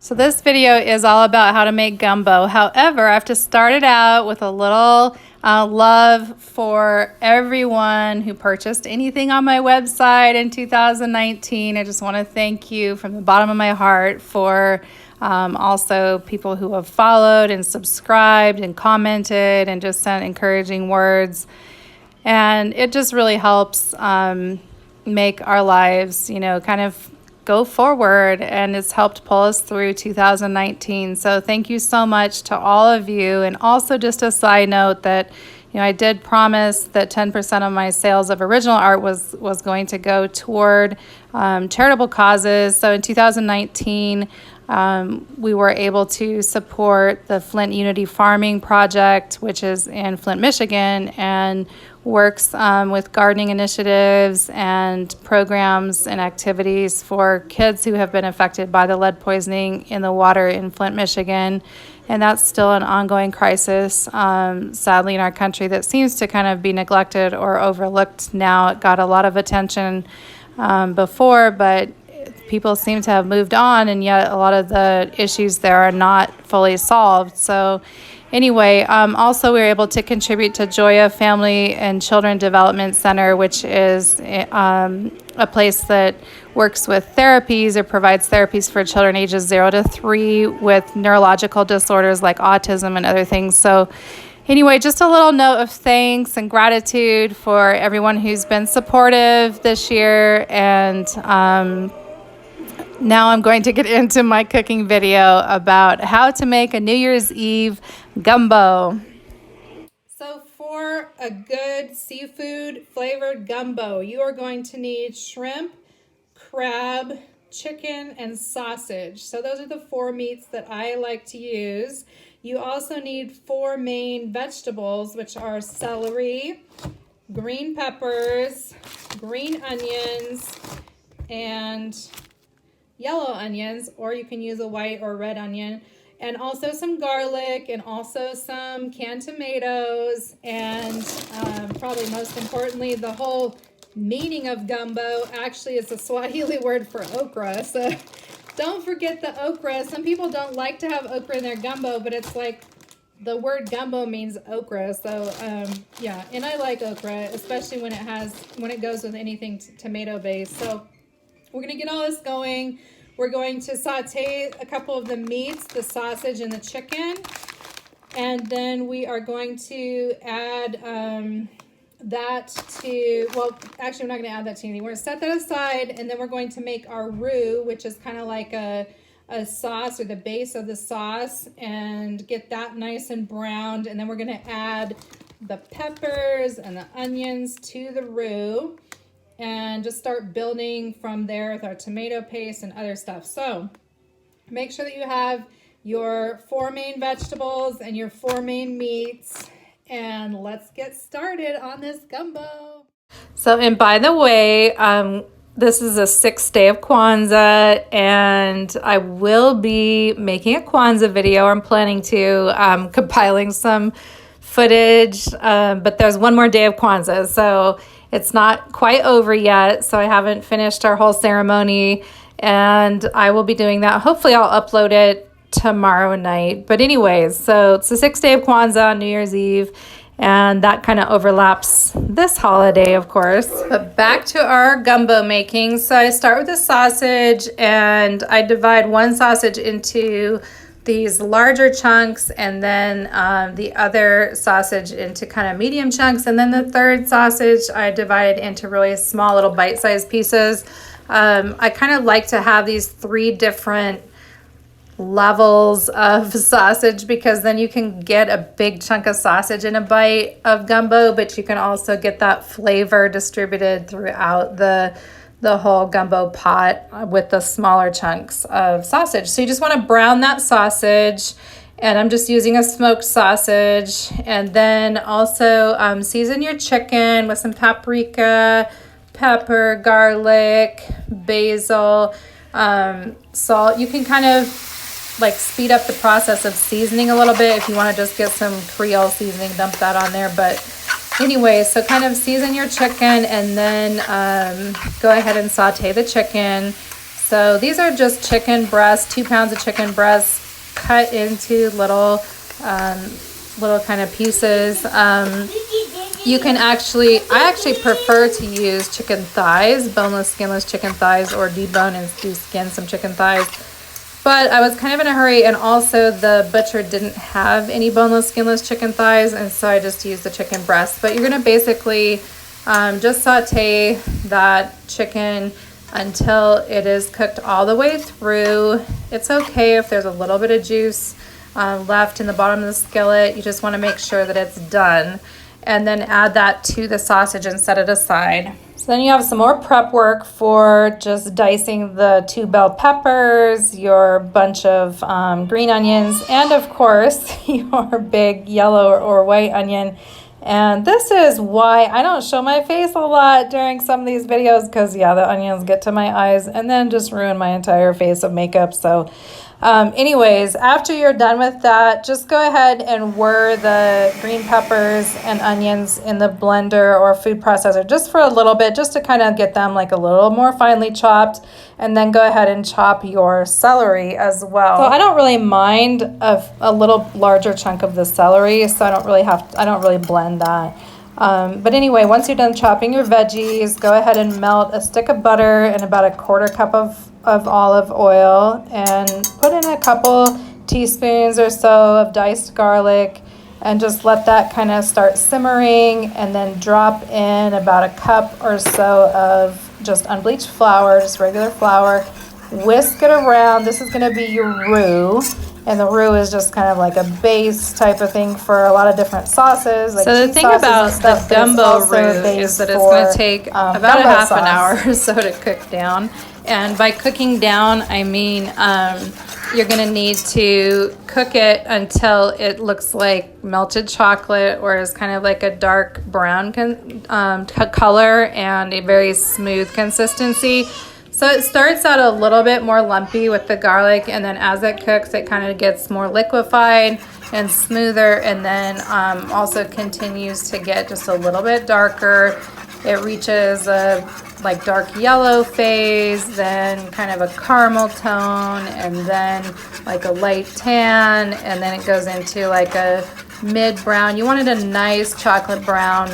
So this video is all about how to make gumbo. However, I have to start it out with a little love for everyone who purchased anything on my website in 2019. I just want to thank you from the bottom of my heart for also people who have followed and subscribed and commented and just sent encouraging words. And it just really helps make our lives, kind of go forward, and it's helped pull us through 2019. So thank you so much to all of you. And also, just a side note that I did promise that 10% of my sales of original art was going to go toward charitable causes. So in 2019, we were able to support the Flint Unity Farming Project, which is in Flint, Michigan, and works with gardening initiatives and programs and activities for kids who have been affected by the lead poisoning in the water in Flint, Michigan. And that's still an ongoing crisis, sadly, in our country that seems to kind of be neglected or overlooked now. It got a lot of attention before, but people seem to have moved on, and yet a lot of the issues there are not fully solved. So anyway, also we were able to contribute to Joya Family and Children Development Center, which is a place that works with therapies or provides therapies for children ages 0 to 3 with neurological disorders like autism and other things. So anyway, just a little note of thanks and gratitude for everyone who's been supportive this year. And now I'm going to get into my cooking video about how to make a New Year's Eve gumbo. So for a good seafood flavored gumbo, you are going to need shrimp, crab, chicken, and sausage. So those are the 4 meats that I like to use. You also need 4 main vegetables, which are celery, green peppers, green onions, and yellow onions, or you can use a white or red onion, and also some garlic, and also some canned tomatoes, and probably most importantly, the whole meaning of gumbo actually is a Swahili word for okra. So don't forget the okra. Some people don't like to have okra in their gumbo, but it's like the word gumbo means okra. So yeah, and I like okra, especially when it goes with anything tomato based. So we're going to get all this going. We're going to saute a couple of the meats, the sausage and the chicken. And then we are going to add that to, well, actually, we're not going to add that to anything. We're going to set that aside, and then we're going to make our roux, which is kind of like a sauce or the base of the sauce, and get that nice and browned. And then we're going to add the peppers and the onions to the roux, and just start building from there with our tomato paste and other stuff. So make sure that you have your 4 main vegetables and your 4 main meats, and let's get started on this gumbo. So, and by the way, this is a 6th day of Kwanzaa, and I will be making a Kwanzaa video. I'm planning to, compiling some footage, but there's one more day of Kwanzaa, so it's not quite over yet, so I haven't finished our whole ceremony, and I will be doing that. Hopefully I'll upload it tomorrow night. But anyways, so it's the 6th day of Kwanzaa on New Year's Eve, and that kind of overlaps this holiday, of course. But back to our gumbo making. So I start with the sausage, and I divide one sausage into these larger chunks, and then the other sausage into kind of medium chunks, and then the third sausage I divided into really small little bite-sized pieces. I kind of like to have these 3 different levels of sausage, because then you can get a big chunk of sausage in a bite of gumbo, but you can also get that flavor distributed throughout the whole gumbo pot with the smaller chunks of sausage. So you just want to brown that sausage, and I'm just using a smoked sausage. And then also season your chicken with some paprika, pepper, garlic, basil, salt. You can kind of like speed up the process of seasoning a little bit if you want to just get some Creole seasoning, dump that on there. But anyway, so kind of season your chicken, and then go ahead and saute the chicken. So these are just chicken breasts, 2 pounds of chicken breasts cut into little kind of pieces. You can I actually prefer to use chicken thighs, boneless, skinless chicken thighs, or debone and deskin some chicken thighs. But I was kind of in a hurry, and also the butcher didn't have any boneless, skinless chicken thighs, and so I just used the chicken breast. But you're gonna basically just saute that chicken until it is cooked all the way through. It's okay if there's a little bit of juice left in the bottom of the skillet. You just want to make sure that it's done, and then add that to the sausage and set it aside. So then you have some more prep work for just dicing the 2 bell peppers, your bunch of green onions, and of course your big yellow or white onion. And this is why I don't show my face a lot during some of these videos, because yeah, the onions get to my eyes and then just ruin my entire face of makeup. So anyways, after you're done with that, just go ahead and whir the green peppers and onions in the blender or food processor just for a little bit, just to kind of get them like a little more finely chopped. And then go ahead and chop your celery as well. So I don't really mind a little larger chunk of the celery, so I don't really blend that. But anyway, once you're done chopping your veggies, go ahead and melt a stick of butter and about a 1/4 cup of olive oil, and put in a couple teaspoons or so of diced garlic, and just let that kind of start simmering, and then drop in about a cup or so of just unbleached flour, just regular flour. Whisk it around. This is going to be your roux, and the roux is just kind of like a base type of thing for a lot of different sauces. Like so the thing about the gumbo roux is that it's going to take about a half an hour or so to cook down. And by cooking down, I mean you're going to need to cook it until it looks like melted chocolate, or is kind of like a dark brown color and a very smooth consistency. So it starts out a little bit more lumpy with the garlic, and then as it cooks, it kind of gets more liquefied and smoother, and then also continues to get just a little bit darker. It reaches a like dark yellow phase, then kind of a caramel tone, and then like a light tan, and then it goes into like a mid brown. You wanted a nice chocolate brown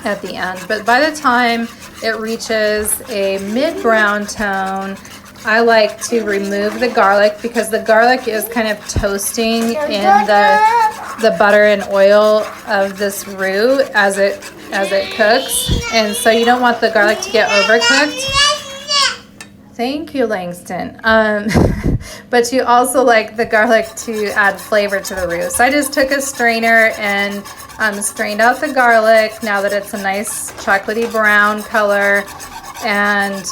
at the end, but by the time it reaches a mid brown tone, I like to remove the garlic, because the garlic is kind of toasting in the butter and oil of this roux as it cooks, and so you don't want the garlic to get overcooked. Thank you, Langston. But you also like the garlic to add flavor to the roux. So I just took a strainer and strained out the garlic now that it's a nice chocolatey brown color, and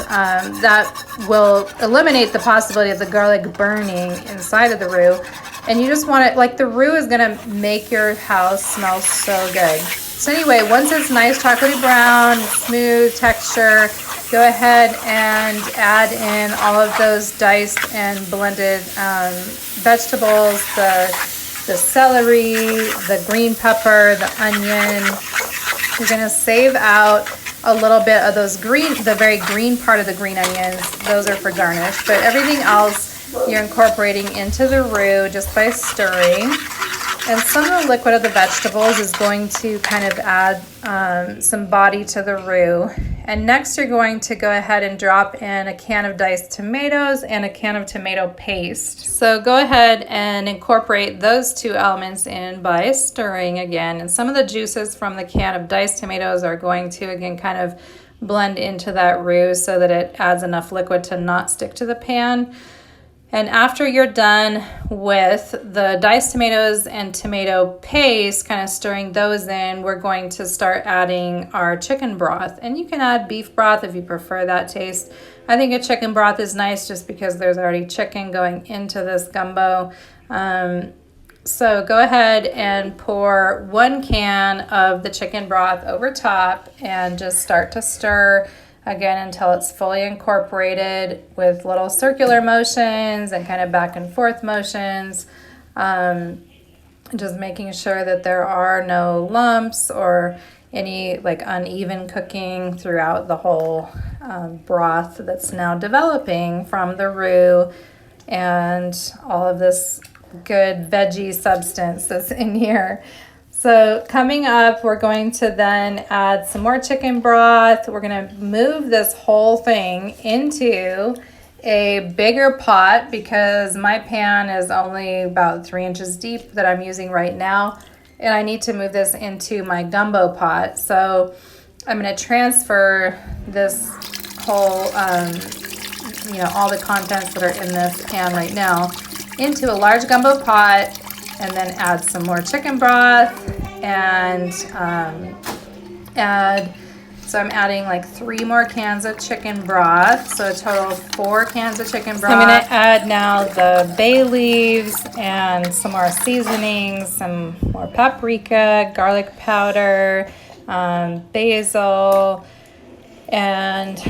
that will eliminate the possibility of the garlic burning inside of the roux. And you just want it, like the roux is gonna make your house smell so good. So anyway, once it's nice chocolatey brown, smooth texture, go ahead and add in all of those diced and blended vegetables, the celery, the green pepper, the onion. You're gonna save out a little bit of those the very green part of the green onions. Those are for garnish, but everything else you're incorporating into the roux just by stirring. And some of the liquid of the vegetables is going to kind of add some body to the roux. And next you're going to go ahead and drop in a can of diced tomatoes and a can of tomato paste. So go ahead and incorporate those 2 elements in by stirring again. And some of the juices from the can of diced tomatoes are going to again kind of blend into that roux so that it adds enough liquid to not stick to the pan. And after you're done with the diced tomatoes and tomato paste, kind of stirring those in, we're going to start adding our chicken broth. And you can add beef broth if you prefer that taste. I think a chicken broth is nice just because there's already chicken going into this gumbo. So go ahead and pour 1 can of the chicken broth over top and just start to stir again until it's fully incorporated with little circular motions and kind of back and forth motions. Just making sure that there are no lumps or any like uneven cooking throughout the whole broth that's now developing from the roux and all of this good veggie substance that's in here. So coming up, we're going to then add some more chicken broth. We're going to move this whole thing into a bigger pot because my pan is only about 3 inches deep that I'm using right now. And I need to move this into my gumbo pot. So I'm going to transfer this whole, all the contents that are in this pan right now into a large gumbo pot, and then add some more chicken broth and so I'm adding like 3 more cans of chicken broth, so a total of 4 cans of chicken broth. So I'm going to add now the bay leaves and some more seasonings, some more paprika, garlic powder, basil, and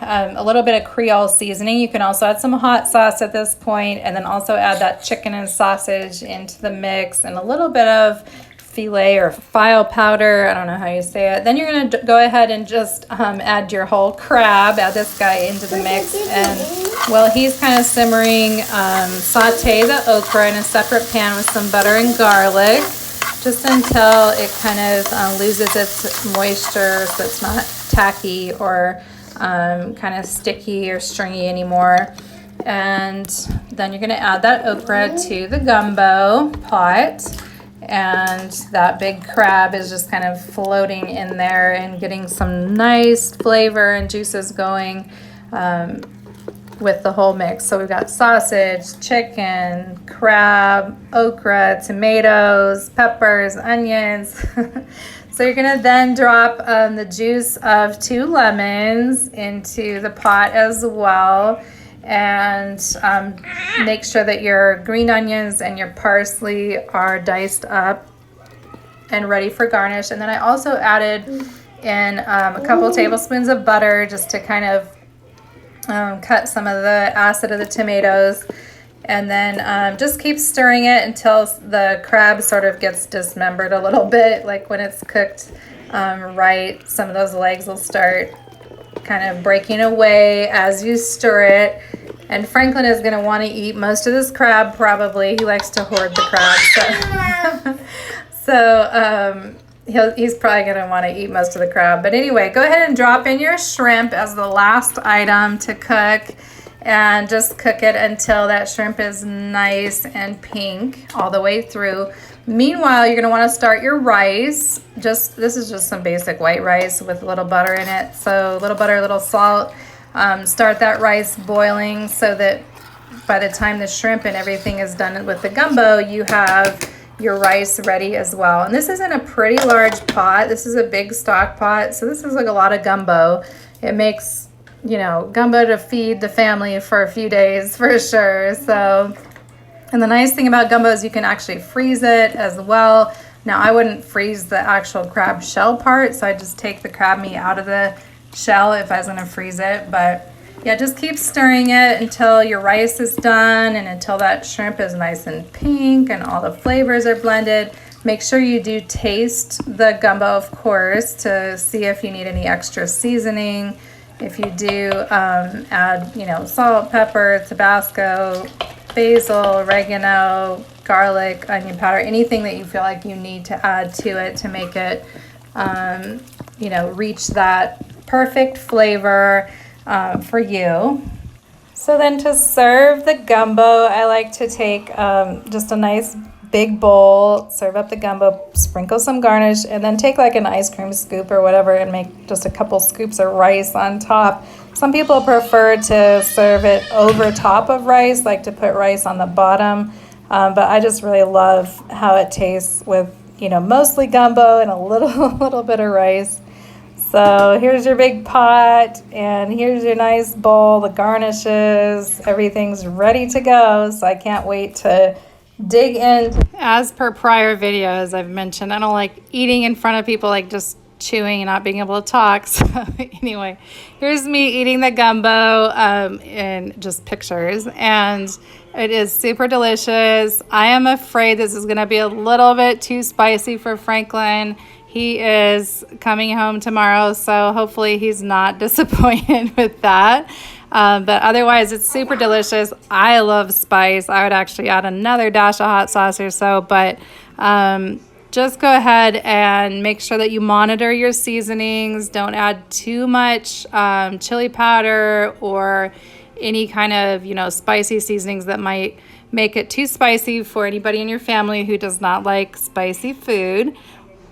a little bit of Creole seasoning. You can also add some hot sauce at this point, and then also add that chicken and sausage into the mix, and a little bit of filet or file powder. I don't know how you say it. Then you're going to go ahead and just add your whole crab, add this guy into the mix, and while he's kind of simmering, saute the okra in a separate pan with some butter and garlic, just until it kind of loses its moisture, so it's not tacky or kind of sticky or stringy anymore. And then you're going to add that okra to the gumbo pot, and that big crab is just kind of floating in there and getting some nice flavor and juices going with the whole mix. So we've got sausage, chicken, crab, okra, tomatoes, peppers, onions. So you're going to then drop the juice of 2 lemons into the pot as well, and make sure that your green onions and your parsley are diced up and ready for garnish. And then I also added in a couple tablespoons of butter just to kind of cut some of the acid of the tomatoes. And then just keep stirring it until the crab sort of gets dismembered a little bit. Like when it's cooked right, some of those legs will start kind of breaking away as you stir it. And Franklin is going to want to eat most of this crab probably. He likes to hoard the crab. So he's probably going to want to eat most of the crab. But anyway, go ahead and drop in your shrimp as the last item to cook. And just cook it until that shrimp is nice and pink all the way through. Meanwhile, you're going to want to start your rice. This is just some basic white rice with a little butter in it. So a little butter, a little salt. Start that rice boiling so that by the time the shrimp and everything is done with the gumbo, you have your rice ready as well. And this is in a pretty large pot. This is a big stock pot. So this is like a lot of gumbo. It makes gumbo to feed the family for a few days for sure. So, and the nice thing about gumbo is you can actually freeze it as well. Now I wouldn't freeze the actual crab shell part, so I just take the crab meat out of the shell if I was going to freeze it. But yeah, just keep stirring it until your rice is done and until that shrimp is nice and pink and all the flavors are blended. Make sure you do taste the gumbo, of course, to see if you need any extra seasoning. If you do, add, salt, pepper, Tabasco, basil, oregano, garlic, onion powder, anything that you feel like you need to add to it to make it, reach that perfect flavor for you. So then to serve the gumbo, I like to take just a nice big bowl, serve up the gumbo, sprinkle some garnish, and then take like an ice cream scoop or whatever and make just a couple scoops of rice on top. Some people prefer to serve it over top of rice, like to put rice on the bottom, but I just really love how it tastes with, mostly gumbo and a little bit of rice. So here's your big pot, and here's your nice bowl, the garnishes, everything's ready to go, so I can't wait to dig in. As per prior videos I've mentioned, I don't like eating in front of people, like just chewing and not being able to talk. So anyway, here's me eating the gumbo in just pictures, and it is super delicious. I am afraid this is going to be a little bit too spicy for Franklin. he is coming home tomorrow, so hopefully he's not disappointed with that. But otherwise, it's super delicious. I love spice. I would actually add another dash of hot sauce or so, but just go ahead and make sure that you monitor your seasonings. Don't add too much chili powder or any kind of, spicy seasonings that might make it too spicy for anybody in your family who does not like spicy food.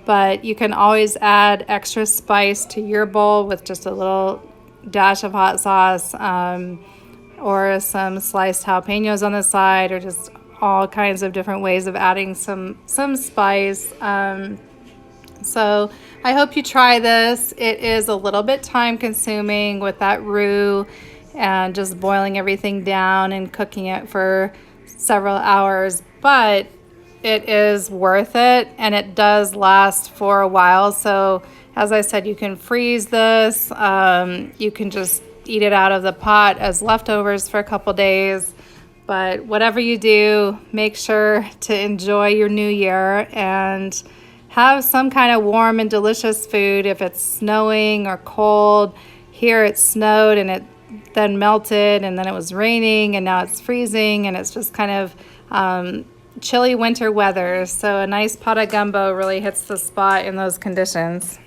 But you can always add extra spice to your bowl with just a little dash of hot sauce or some sliced jalapenos on the side, or just all kinds of different ways of adding some spice. So I hope you try this. It is a little bit time consuming with that roux and just boiling everything down and cooking it for several hours, but it is worth it, and it does last for a while. So as I said, you can freeze this. You can just eat it out of the pot as leftovers for a couple days. But whatever you do, make sure to enjoy your new year and have some kind of warm and delicious food. If it's snowing or cold, here it snowed and it then melted, and then it was raining, and now it's freezing, and it's just kind of chilly winter weather. So a nice pot of gumbo really hits the spot in those conditions.